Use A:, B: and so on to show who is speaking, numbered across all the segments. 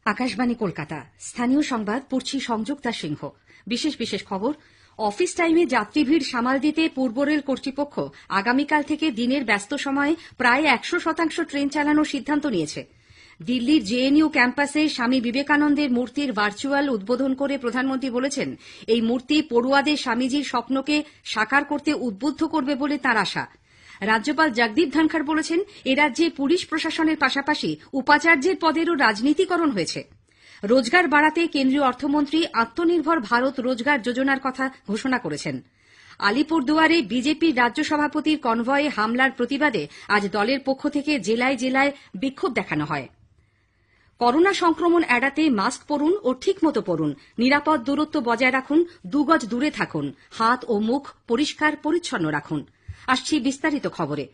A: আকাশবাণী কলকাতা, স্থানীয় সংবাদ পড়ছি সংযুক্তা সিংহ। বিশেষ খবর। অফিস টাইমে যাত্রী ভিড় সামাল দিতে পূর্ব রেল কর্তৃপক্ষ আগামীকাল থেকে দিনের ব্যস্ত সময়ে প্রায় 100% ট্রেন চালানোর সিদ্ধান্ত নিয়েছে। দিল্লির জেএনইউ ক্যাম্পাসে স্বামী বিবেকানন্দের মূর্তির ভার্চুয়াল উদ্বোধন করে প্রধানমন্ত্রী বলেছেন, এই মূর্তি পড়ুয়াদের স্বামীজির স্বপ্নকে সাকার করতে উদ্বুদ্ধ করবে বলে তাঁর আশা। রাজ্যপাল জগদীপ ধনখড় বলেছেন, এ রাজ্যে পুলিশ প্রশাসনের পাশাপাশি উপাচার্যের পদেরও রাজনীতিকরণ হয়েছে। রোজগার বাড়াতে কেন্দ্রীয় অর্থমন্ত্রী আত্মনির্ভর ভারত রোজগার যোজনার কথা ঘোষণা করেছেন। আলিপুরদুয়ারে বিজেপির রাজ্য সভাপতির কনভয়ে হামলার প্রতিবাদে আজ দলের পক্ষ থেকে জেলায় জেলায় বিক্ষোভ দেখানো হয়। করোনা সংক্রমণ এড়াতে মাস্ক পরুন ও ঠিকমতো পরুন, নিরাপদ দূরত্ব বজায় রাখুন, 2 গজ দূরে থাকুন, হাত ও মুখ পরিষ্কার পরিচ্ছন্ন রাখুন। আসছি বিস্তারিত খবরে।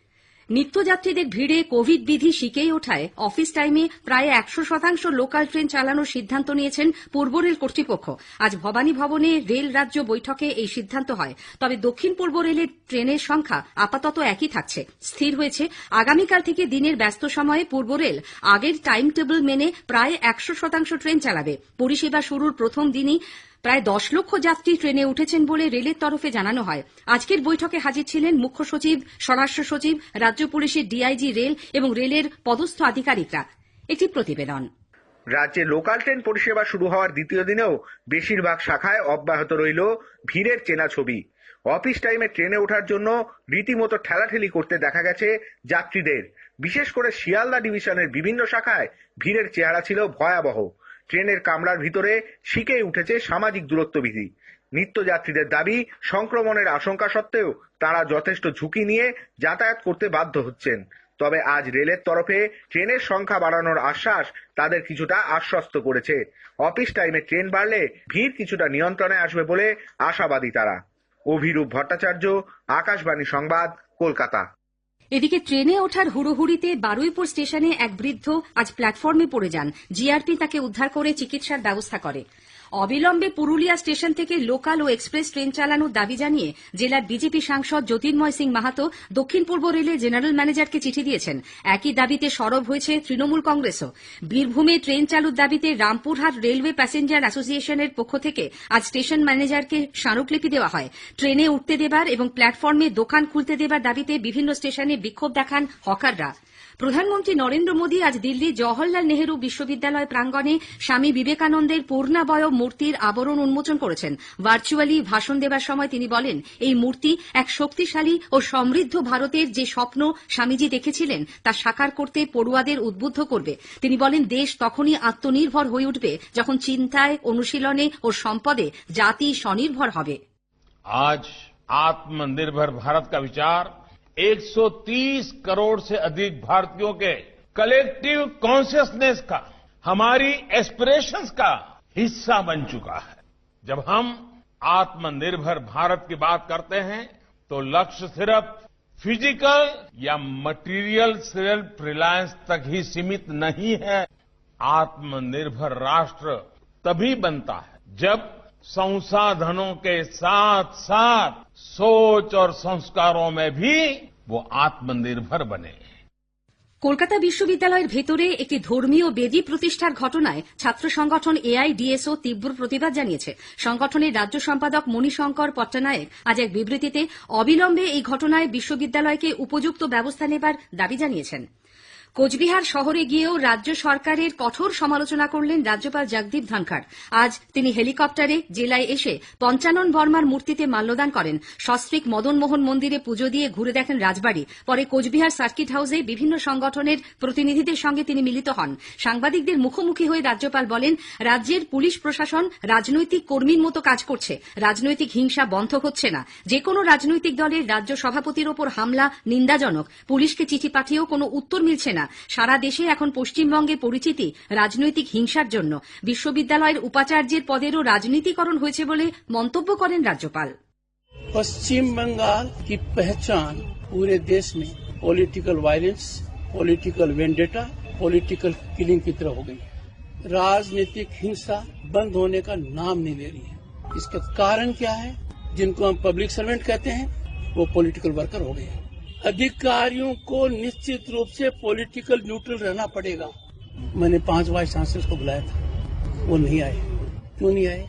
A: নিত্যযাত্রীদের ভিড়ে কোভিড বিধি শিখেই ওঠায় অফিস টাইমে প্রায় 100% লোকাল ট্রেন চালানোর সিদ্ধান্ত নিয়েছেন পূর্ব রেল কর্তৃপক্ষ। আজ ভবানী ভবনে রেল রাজ্য বৈঠকে এই সিদ্ধান্ত হয়। তবে দক্ষিণ পূর্ব রেলের ট্রেনের সংখ্যা আপাতত একই থাকছে। স্থির হয়েছে, আগামীকাল থেকে দিনের ব্যস্ত সময়ে পূর্ব রেল আগের টাইম টেবিল মেনে প্রায় 100% ট্রেন চালাবে। পরিষেবা শুরুর প্রথম দিনই প্রায় 10 লক্ষ যাত্রী ট্রেনে উঠেছেন বলে রেলের তরফে জানানো হয়। আজকের বৈঠকে হাজির ছিলেন মুখ্য সচিব, স্বরাষ্ট্র সচিব, রাজ্য পুলিশের ডিআইজি রেল এবং রেলের পদস্থ আধিকারিকরা। একটি প্রতিবেদন।
B: রাজ্যে লোকাল ট্রেন পরিষেবা শুরু হওয়ার দ্বিতীয় দিনেও বেশিরভাগ শাখায় অব্যাহত রইল ভিড়ের চেনা ছবি। অফিস টাইমে ট্রেনে ওঠার জন্য রীতিমতো ঠেলাঠেলি করতে দেখা গেছে যাত্রীদের। বিশেষ করে শিয়ালদা ডিভিশনের বিভিন্ন শাখায় ভিড়ের চেহারা ছিল ভয়াবহ। ট্রেনের কামরার ভিতরে শিখে উঠেছে সামাজিক দূরত্ব বিধি। নিত্যযাত্রীদের দাবি, সংক্রমণের আশঙ্কা সত্ত্বেও তারা যথেষ্ট ঝুঁকি নিয়ে যাতায়াত করতে বাধ্য হচ্ছেন। তবে আজ রেলের তরফে ট্রেনের সংখ্যা বাড়ানোর আশ্বাস তাদের কিছুটা আশ্বস্ত করেছে। অফিস টাইমে ট্রেন বাড়লে ভিড় কিছুটা নিয়ন্ত্রণে আসবে বলে আশাবাদী তারা। অভিরূপ ভট্টাচার্য, আকাশবাণী সংবাদ, কলকাতা।
A: এদিকে ট্রেনে ওঠার হুড়োহুড়িতে বারুইপুর স্টেশনে এক বৃদ্ধ আজ প্ল্যাটফর্মে পড়ে যান। জিআরপি তাকে উদ্ধার করে চিকিৎসার ব্যবস্থা করে। অবিলম্বে পুরুলিয়া স্টেশন থেকে লোকাল ও এক্সপ্রেস ট্রেন চালানোর দাবি জানিয়ে জেলার বিজেপি সাংসদ জ্যোতির্ময় সিং মাহাতো দক্ষিণ পূর্ব রেলের জেনারেল ম্যানেজারকে চিঠি দিয়েছেন। একই দাবিতে সরব হয়েছে তৃণমূল কংগ্রেসও। বীরভূমে ট্রেন চালুর দাবিতে রামপুরহাট রেলওয়ে প্যাসেঞ্জার অ্যাসোসিয়েশনের পক্ষ থেকে আজ স্টেশন ম্যানেজারকে স্মারকলিপি দেওয়া হয়। ট্রেনে উঠতে দেবার এবং প্ল্যাটফর্মে দোকান খুলতে দেবার দাবিতে বিভিন্ন স্টেশনে বিক্ষোভ দেখান হকাররা। প্রধানমন্ত্রী নরেন্দ্র মোদী আজ দিল্লির জওহরলাল নেহেরু বিশ্ববিদ্যালয় প্রাঙ্গণে স্বামী বিবেকানন্দের পূর্ণাবয়ব মূর্তির আবরণ উন্মোচন করেছেন। ভার্চুয়ালি ভাষণ দেবার সময় তিনি বলেন, এই মূর্তি এক শক্তিশালী ও সমৃদ্ধ ভারতের যে স্বপ্ন স্বামীজি দেখেছিলেন তা সাকার করতে পড়ুয়াদের উদ্বুদ্ধ করবে। তিনি বলেন, দেশ তখনই আত্মনির্ভর হয়ে উঠবে যখন চিন্তায়, অনুশীলনে ও সম্পদে জাতি স্বনির্ভর হবে।
C: আজ आत्मनिर्भर भारत का विचार 130 करोड़ से अधिक भारतीयों के कलेक्टिव कॉन्शियसनेस का, हमारी एस्पिरेशंस का हिस्सा बन चुका है। जब हम आत्मनिर्भर भारत की बात करते हैं तो लक्ष्य सिर्फ फिजिकल या मटेरियल सेल्फ रिलायंस तक ही सीमित नहीं है। आत्मनिर्भर राष्ट्र तभी बनता है जब संसाधनों के साथ साथ सोच और संस्कारों में भी वो आत्मनिर्भर बने।
A: কলকাতা বিশ্ববিদ্যালয়ের ভেতরে একটি ধর্মীয় বেদি প্রতিষ্ঠার ঘটনায় ছাত্র সংগঠন এআইডিএসও তীব্র প্রতিবাদ জানিয়েছে। সংগঠনের রাজ্য সম্পাদক মণিশঙ্কর পট্টনায়েক আজ এক বিবৃতিতে অবিলম্বে এই ঘটনায় বিশ্ববিদ্যালয়কে উপযুক্ত ব্যবস্থা নেবার দাবি জানিয়েছেন। কোচবিহার শহরে গিয়েও রাজ্য সরকারের কঠোর সমালোচনা করলেন রাজ্যপাল জগদীপ ধনখড়। আজ তিনি হেলিকপ্টারে জেলায় এসে পঞ্চানন বর্মার মূর্তিতে মাল্যদান করেন। সস্ত্রীক মদন মোহন মন্দিরে পুজো দিয়ে ঘুরে দেখেন রাজবাড়ি। পরে কোচবিহার সার্কিট হাউসে বিভিন্ন সংগঠনের প্রতিনিধিদের সঙ্গে তিনি মিলিত হন। সাংবাদিকদের মুখোমুখি হয়ে রাজ্যপাল বলেন, রাজ্যের পুলিশ প্রশাসন রাজনৈতিক কর্মীর মতো কাজ করছে। রাজনৈতিক হিংসা বন্ধ হচ্ছে না। যে কোনো রাজনৈতিক দলের রাজ্য সভাপতির ওপর হামলা নিন্দাজনক। পুলিশকে চিঠি পাঠিয়েও কোনো উত্তর মিলছে না। সারা দেশে এখন পশ্চিমবঙ্গের পরিচিতি রাজনৈতিক হিংসার জন্য। বিশ্ববিদ্যালয়ের উপাচার্যের পদেরও রাজনীতিকরণ হয়েছে বলে মন্তব্য করেন রাজ্যপাল।
D: पश्चिम बंगाल की पहचान पूरे देश में political violence, political vendetta, political killing की तरह हो गई। राजनीतिक हिंसा बंद होने का नाम नहीं ले रही है। इसका कारण क्या है? जिनको हम पब्लिक सर्वेंट कहते हैं वो पॉलिटिकल वर्कर हो गए हैं। अधिकारियों को निश्चित रूप से पॉलिटिकल न्यूट्रल रहना पड़ेगा। मैंने 5 वाइस चांसलर्स को बुलाया था, वो नहीं आए। क्यों नहीं आए?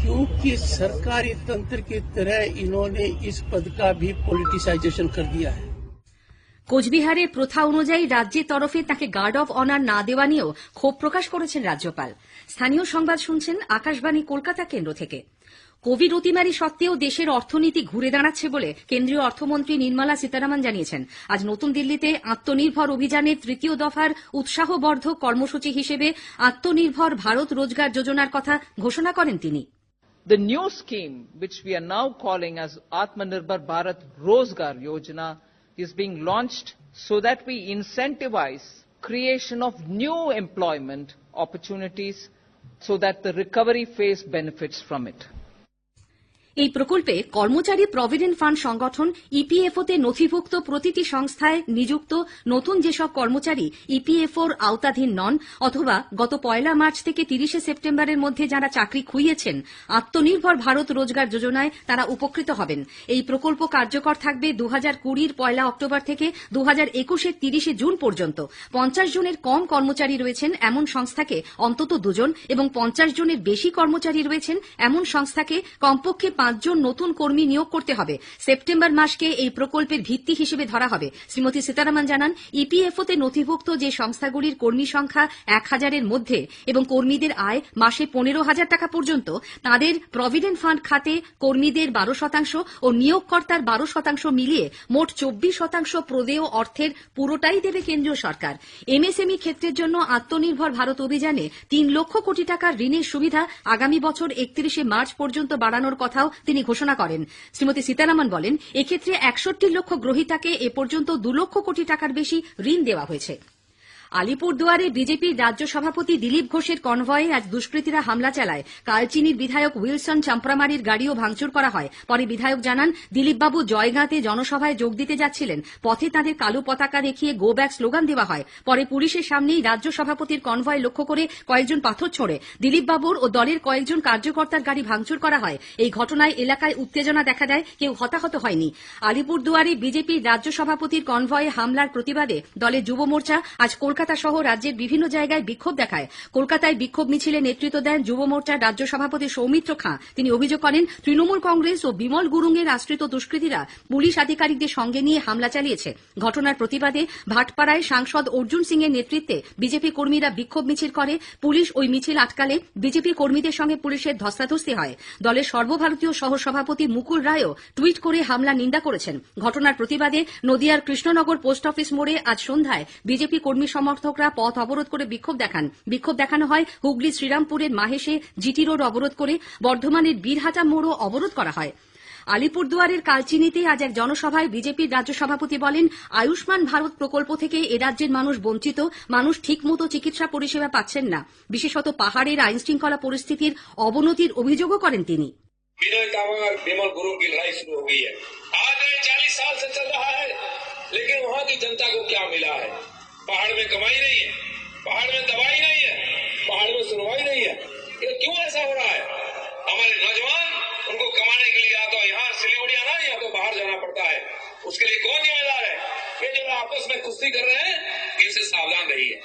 D: क्योंकि सरकारी तंत्र की तरह इन्होंने इस पद का भी पॉलिटिसाइजेशन कर दिया है।
A: কোচবিহারে প্রথা অনুযায়ী রাজ্যের তরফে তাকে গার্ড অফ অনার না দেওয়া নিয়েও ক্ষোভ প্রকাশ করেছেন রাজ্যপাল। স্থানীয় সংবাদ শুনছেন আকাশবাণী কলকাতা কেন্দ্র থেকে। কোভিড অতিমারি সত্ত্বেও দেশের অর্থনীতি ঘুরে দাঁড়াচ্ছে বলে কেন্দ্রীয় অর্থমন্ত্রী নির্মলা সীতারামন জানিয়েছেন। আজ নতুন দিল্লিতে আত্মনির্ভর অভিযানের তৃতীয় দফার উৎসাহবর্ধক কর্মসূচি হিসেবে আত্মনির্ভর ভারত রোজগার যোজনার কথা ঘোষণা করেন তিনি।
E: The new scheme, which we are now calling as Atmanirbhar Bharat Rozgar Yojana, is being launched so that we incentivize creation of new employment opportunities so that the recovery phase benefits from it.
A: এই প্রকল্পে কর্মচারী provident fund সংগঠন ইপিএফওতে নথিভুক্ত প্রতিটি সংস্থায় নিযুক্ত নতুন যেসব কর্মচারী ইপিএফওর আওতাধীন নন অথবা গত 1 মার্চ থেকে 30 সেপ্টেম্বরের মধ্যে যারা চাকরি খুইয়েছেন আত্মনির্ভর ভারত রোজগার যোজনায় তারা উপকৃত হবেন। এই প্রকল্প কার্যকর থাকবে 2020 1 অক্টোবর থেকে 2021 30 জুন পর্যন্ত। 50 জনের কম কর্মচারী রয়েছেন এমন সংস্থাকে অন্তত 2 জন এবং 50 জনের বেশি কর্মচারী রয়েছেন এমন সংস্থাকে কমপক্ষে 5 জন নতুন কর্মী নিয়োগ করতে হবে। সেপ্টেম্বর মাসকে এই প্রকল্পের ভিত্তি হিসেবে ধরা হবে। শ্রীমতী সীতারামন জানান, ইপিএফওতে নথিভুক্ত যে সংস্থাগুলির কর্মী সংখ্যা 1000-এর মধ্যে এবং কর্মীদের আয় মাসে 15,000 টাকা পর্যন্ত তাদের প্রভিডেন্ট ফান্ড খাতে কর্মীদের 12% ও নিয়োগকর্তার 12% মিলিয়ে মোট 24% প্রদেয় অর্থের পুরোটাই দেবে কেন্দ্রীয় সরকার। এমএসএমই ক্ষেত্রের জন্য আত্মনির্ভর ভারত অভিযানে 3 লক্ষ কোটি টাকার ঋণের সুবিধা আগামী বছর 31 মার্চ পর্যন্ত বাড়ানোর কথাও তিনি ঘোষণা করেন। শ্রীমতী সীতারামন বলেন, এক্ষেত্রে 61 লক্ষ গ্রহীতাকে এ পর্যন্ত 2 লক্ষ কোটি টাকার বেশি ঋণ দেওয়া হয়েছে। আলিপুরদুয়ারে বিজেপির রাজ্য সভাপতি দিলীপ ঘোষের কনভয়ে আজ দুষ্কৃতীরা হামলা চালায়। কালচিনির বিধায়ক উইলসন চাম্প্রামারির গাড়িও ভাঙচুর করা হয়। পরে বিধায়ক জানান, দিলীপবাবু জয়গাঁতে জনসভায় যোগ দিতে যাচ্ছিলেন। পথে তাঁদের কালো পতাকা দেখিয়ে গো ব্যাক স্লোগান দেওয়া হয়। পরে পুলিশের সামনেই রাজ্য সভাপতির কনভয় লক্ষ্য করে কয়েকজন পাথর ছোড়ে দিলীপবাবুর ও দলের কয়েকজন কার্যকর্তার গাড়ি ভাঙচুর করা হয়। এই ঘটনায় এলাকায় উত্তেজনা দেখা দেয়, কেউ হতাহত হয়নি। আলিপুরদুয়ারে বিজেপির রাজ্য সভাপতির কনভয়ে হামলার প্রতিবাদে দলের যুব মোর্চা আজ কলকাতা সহ রাজ্যের বিভিন্ন জায়গায় বিক্ষোভ দেখায়। কলকাতায় বিক্ষোভ মিছিলে নেতৃত্ব দেন যুব মোর্চার রাজ্য সভাপতি সৌমিত্র খাঁ। তিনি অভিযোগ করেন, তৃণমূল কংগ্রেস ও বিমল গুরুংয়ের আশ্রিত দুষ্কৃতীরা পুলিশ আধিকারিকদের সঙ্গে নিয়ে হামলা চালিয়েছে। ঘটনার প্রতিবাদে ভাটপাড়ায় সাংসদ অর্জুন সিং এর নেতৃত্বে বিজেপি কর্মীরা বিক্ষোভ মিছিল করে। পুলিশ ওই মিছিল আটকালে বিজেপি কর্মীদের সঙ্গে পুলিশের ধস্তাধস্তি হয়। দলের সর্বভারতীয় সহ সভাপতি মুকুল রায়ও টুইট করে হামলা নিন্দা করেছেন। ঘটনার প্রতিবাদে নদিয়ার কৃষ্ণনগর পোস্ট অফিস মোড়ে আজ সন্ধ্যায় বিজেপি কর্মী সমর্থকরা পথ অবরোধ করে বিক্ষোভ দেখান। বিক্ষোভ দেখানো হয় হুগলি শ্রীরামপুরের মাহেশে জিটি রোড অবরোধ করে। বর্ধমানের বীরহাটা মোড়ও অবরোধ করা হয়। আলিপুরদুয়ারের কালচিনিতে আজ এক জনসভায় বিজেপির রাজ্য সভাপতি বলেন, আয়ুষ্মান ভারত প্রকল্প থেকে এ রাজ্যের মানুষ বঞ্চিত। মানুষ ঠিকমতো চিকিৎসা পরিষেবা পাচ্ছেন না। বিশেষত পাহাড়ের আইন শৃঙ্খলা পরিস্থিতির অবনতির অভিযোগও করেন তিনি।
F: विनय तावंग और विमल गुरुंग की लड़ाई शुरू हो गई है। आज 40 साल से चल रहा है, लेकिन वहाँ की जनता को क्या मिला है? पहाड़ में कमाई नहीं है, पहाड़ में दवाई नहीं है, पहाड़ में सुनवाई नहीं है। ये क्यों ऐसा हो रहा है? हमारे नौजवान, उनको कमाने के लिए या तो यहाँ सिलीगुड़ी आना या तो बाहर जाना पड़ता है। उसके लिए कौन जिम्मेदार है? ये जो आपस में कुश्ती कर रहे हैं, इनसे सावधान रहिए।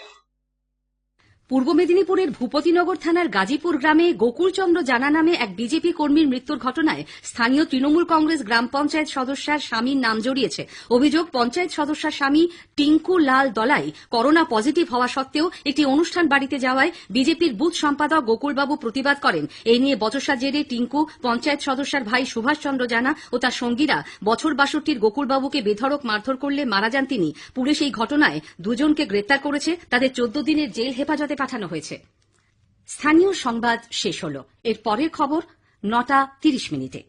A: পূর্ব মেদিনীপুরের ভূপতিনগর থানার গাজীপুর গ্রামে গোকুলচন্দ্র জানা নামে এক বিজেপি কর্মীর মৃত্যুর ঘটনায় স্থানীয় তৃণমূল কংগ্রেস গ্রাম পঞ্চায়েত সদস্যার স্বামীর নাম জড়িয়েছে। অভিযোগ, পঞ্চায়েত সদস্যার স্বামী টিঙ্কু লাল দলাই করোনা পজিটিভ হওয়া সত্ত্বেও একটি অনুষ্ঠান বাড়িতে যাওয়ায় বিজেপির বুথ সম্পাদক গোকুলবাবু প্রতিবাদ করেন। এই নিয়ে বচসার জেরে টিঙ্কু, পঞ্চায়েত সদস্যার ভাই সুভাষ চন্দ্র জানা ও তার সঙ্গীরা বছর 62 গোকুলবাবুকে বেধড়ক মারধর করলে মারা যান তিনি। পুলিশ এই ঘটনায় 2 জনকে গ্রেপ্তার করেছে। তাদের 14 দিনের জেল হেফাজতে পাঠানো হয়েছে। স্থানীয় সংবাদ শেষ হলো। এর পরের খবর 9টা 30 মিনিটে।